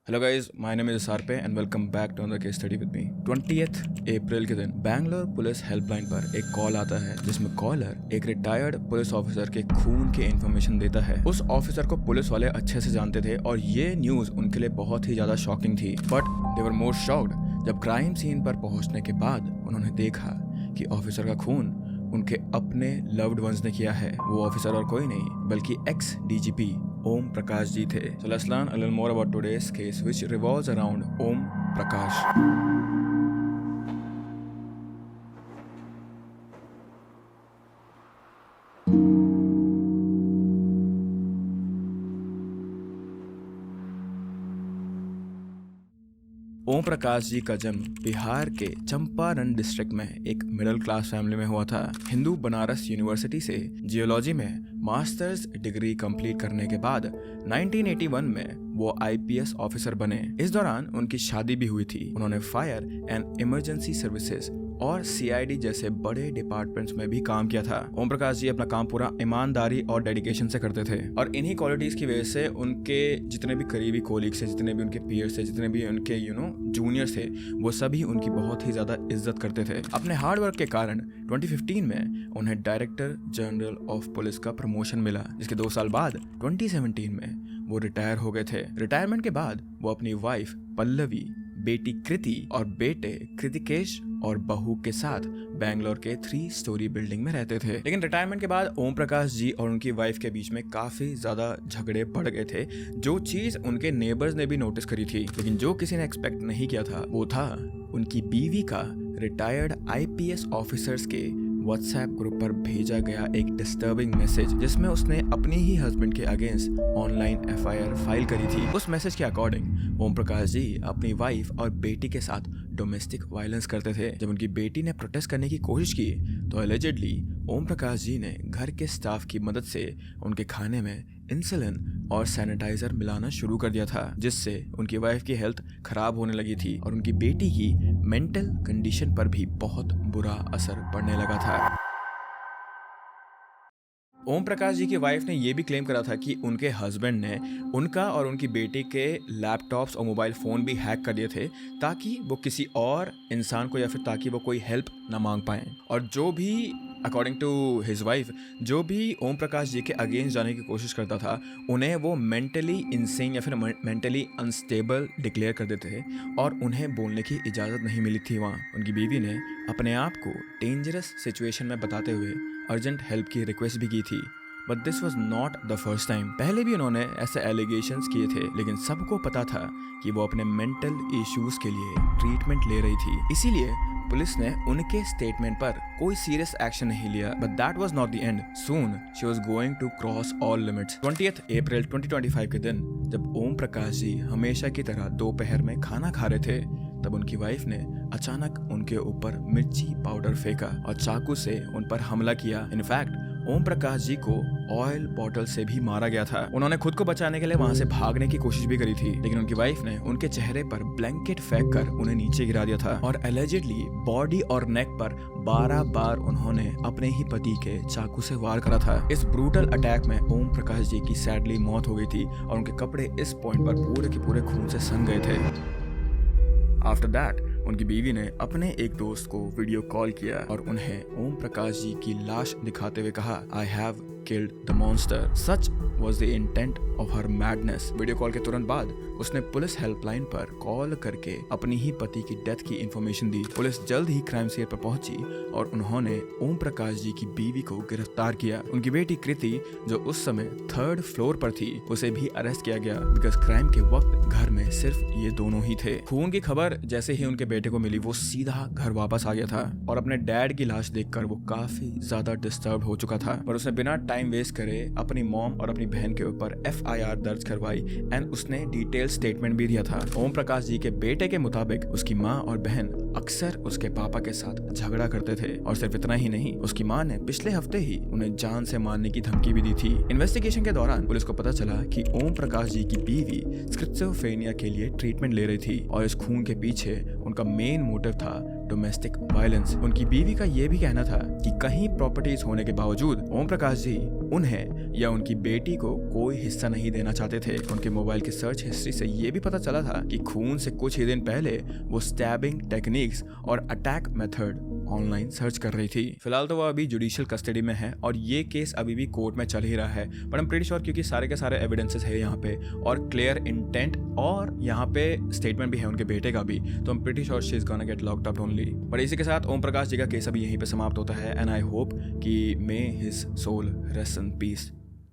Hello guys, my name is Sarpe and welcome back to another case study with me. 20th April के दिन Bangalore police helpline पर एक call आता है जिसमें कॉलर एक रिटायर्ड पुलिस ऑफिसर के खून के इंफॉर्मेशन देता है। उस ऑफिसर को पुलिस वाले अच्छे से जानते थे और ये न्यूज उनके लिए बहुत ही ज्यादा शॉकिंग थी, but they were more shocked जब क्राइम सीन पर पहुंचने के बाद उन्होंने देखा कि ऑफिसर का खून उनके अपने लव्ड वंस ने किया है। वो ऑफिसर और कोई नहीं बल्कि एक्स डीजीपी ओम प्रकाश जी थे। So let's learn a little more about today's case which revolves around Om Prakash. Om Prakash ji का जन्म बिहार के चंपारण डिस्ट्रिक्ट में एक मिडिल क्लास फैमिली में हुआ था। हिंदू बनारस यूनिवर्सिटी से जियोलॉजी में मास्टर्स डिग्री कंप्लीट करने के बाद 1981 में वो आईपीएस ऑफिसर बने। इस दौरान उनकी शादी भी हुई थी। उन्होंने फायर एंड इमरजेंसी सर्विसेज और सीआईडी जैसे बड़े डिपार्टमेंट्स में भी काम किया था। ओम प्रकाश जी अपना काम पूरा ईमानदारी और डेडिकेशन से करते थे और इन्हीं क्वालिटीज की वजह से उनके जितने भी करीबी कोलीग्स थे, जितने भी उनके पीयर्स थे, जितने भी उनके जूनियर्स थे, वो सभी उनकी बहुत ही ज्यादा इज्जत करते थे। अपने हार्ड वर्क के कारण 2015 में उन्हें डायरेक्टर जनरल ऑफ पुलिस का प्रमोशन मिला, जिसके 2 साल बाद 2017 में वो रिटायर हो गए थे। रिटायरमेंट के बाद वो अपनी वाइफ पल्लवी, बेटी कृति और बेटे कृतिकेश और बहू के साथ बैंगलोर के 3 स्टोरी बिल्डिंग में रहते थे। लेकिन रिटायरमेंट के बाद ओम प्रकाश जी और उनकी वाइफ के बीच में काफी ज्यादा झगड़े बढ़ गए थे, जो चीज उनके नेबर्स ने भी नोटिस करी थी। लेकिन जो किसी ने एक्सपेक्ट नहीं किया था वो था उनकी बीवी का रिटायर्ड आईपीएस ऑफिसर्स के व्हाट्सएप ग्रुप पर भेजा गया एक डिस्टर्बिंग मैसेज, जिसमें उसने अपनी ही हस्बैंड के अगेंस्ट ऑनलाइन एफआईआर फाइल करी थी। उस मैसेज के अकॉर्डिंग ओम प्रकाश जी अपनी वाइफ और बेटी के साथ डोमेस्टिक वायलेंस करते थे। जब उनकी बेटी ने प्रोटेस्ट करने की कोशिश की तो एलिजेडली ओम प्रकाश जी ने घर के स्टाफ की मदद से उनके खाने में इंसुलिन और सैनिटाइजर मिलाना शुरू कर दिया था, जिससे उनकी वाइफ की हेल्थ खराब होने लगी थी और उनकी बेटी की मेंटल कंडीशन पर भी बहुत बुरा असर पड़ने लगा था। ओम प्रकाश जी की वाइफ ने यह भी क्लेम करा था कि उनके हस्बैंड ने उनका और उनकी बेटी के लैपटॉप्स और मोबाइल फ़ोन भी हैक कर दिए थे, ताकि वो किसी और इंसान को या फिर ताकि वो कोई हेल्प ना मांग पाएं। और जो भी अकॉर्डिंग टू हिज वाइफ जो भी ओम प्रकाश जी के अगेंस्ट जाने की कोशिश करता था, उन्हें वो मेंटली इनसेन या फिर मेंटली अनस्टेबल डिक्लेयर कर देते थे और उन्हें बोलने की इजाज़त नहीं मिली थी। वहाँ उनकी बीवी ने अपने आप को डेंजरस सिचुएशन में बताते हुए अर्जेंट हेल्प की रिक्वेस्ट भी की थी, but this was not the first time. पहले भी उन्होंने ऐसे एलिगेशंस किए थे, लेकिन सबको पता था कि वो अपने मेंटल इश्यूज के लिए ट्रीटमेंट ले रही थी। इसीलिए पुलिस ने उनके स्टेटमेंट पर कोई सीरियस एक्शन नहीं लिया, but that was not the end. Soon she was going to cross all limits. 20th अप्रैल 2025 के दिन जब ओम प्रकाश जी हमेशा की तरह दोपहर में खाना खा रहे थे, तब उनकी वाइफ ने अचानक उनके ऊपर मिर्ची पाउडर फेंका और चाकू से उन पर हमला किया। इनफैक्ट ओम प्रकाश जी को ऑयल बॉटल से भी मारा गया था। उन्होंने खुद को बचाने के लिए वहां से भागने की कोशिश भी करी थी, लेकिन उनकी वाइफ ने उनके चेहरे पर ब्लैंकेट फेंक कर उन्हें नीचे गिरा दिया था और एलिजेडली बॉडी और नेक पर 12 बार उन्होंने अपने ही पति के चाकू से वार करा था। इस ब्रूटल अटैक में ओम प्रकाश जी की सैडली मौत हो गई थी और उनके कपड़े इस पॉइंट पर पूरे के पूरे खून से सन गए थे। आफ्टर दैट उनकी बीवी ने अपने एक दोस्त को वीडियो कॉल किया और उन्हें ओम प्रकाश जी की लाश दिखाते हुए कहा, I have killed the monster. Such was the intent of her madness। Video call के तुरंत बाद उसने पुलिस हेल्पलाइन पर कॉल करके अपनी ही पति की डेथ की इंफॉर्मेशन दी। पुलिस जल्द ही क्राइम सीन पर पहुंची और उन्होंने ओम प्रकाश जी की बीवी को गिरफ्तार किया। उनकी बेटी कृति जो उस समय 3rd फ्लोर पर थी, उसे भी अरेस्ट किया गया बिकॉज क्राइम के वक्त घर में सिर्फ ये दोनों ही थे। खून की खबर जैसे ही उनके बेटे को मिली, वो सीधा घर वापस आ गया था और अपने डैड की लाश देखकर वो काफी ज्यादा डिस्टर्ब हो चुका था, पर उसने बिना टाइम वेस्ट करे अपनी मॉम और अपनी बहन के ऊपर एफआईआर दर्ज करवाई एंड उसने डिटेल स्टेटमेंट भी दिया था। ओम प्रकाश जी के बेटे के मुताबिक उसकी माँ और बहन अक्सर उसके पापा के साथ झगड़ा करते थे और सिर्फ इतना ही नहीं, उसकी माँ ने पिछले हफ्ते ही उन्हें जान से मारने की धमकी भी दी थी। इन्वेस्टिगेशन के दौरान पुलिस को पता चला कि ओम प्रकाश जी की बीवी स्किज़ोफ्रेनिया के लिए ट्रीटमेंट ले रही थी और इस खून के पीछे उनका मेन मोटिव था डोमेस्टिक वायलेंस। उनकी बीवी का ये भी कहना था कि कहीं प्रॉपर्टीज होने के बावजूद ओम प्रकाश जी उन्हें या उनकी बेटी को कोई हिस्सा नहीं देना चाहते थे। उनके मोबाइल की सर्च हिस्ट्री से ये भी पता चला था कि खून से कुछ ही दिन पहले वो स्टैबिंग टेक्निक्स और अटैक मेथड ऑनलाइन सर्च कर रही थी। फिलहाल तो वो अभी जुडिशियल कस्टडी में है और ये केस अभी भी कोर्ट में चल ही रहा है, but I am pretty sure क्योंकि सारे के सारे एविडेंसेस है यहाँ पे और क्लियर इंटेंट और यहाँ पे स्टेटमेंट भी है उनके बेटे का भी, तो I am pretty sure she is gonna get locked up only. But इसी के साथ ओम प्रकाश जी का केस अभी यहीं पे समाप्त होता है एंड आई होप कि may his soul rest in piece.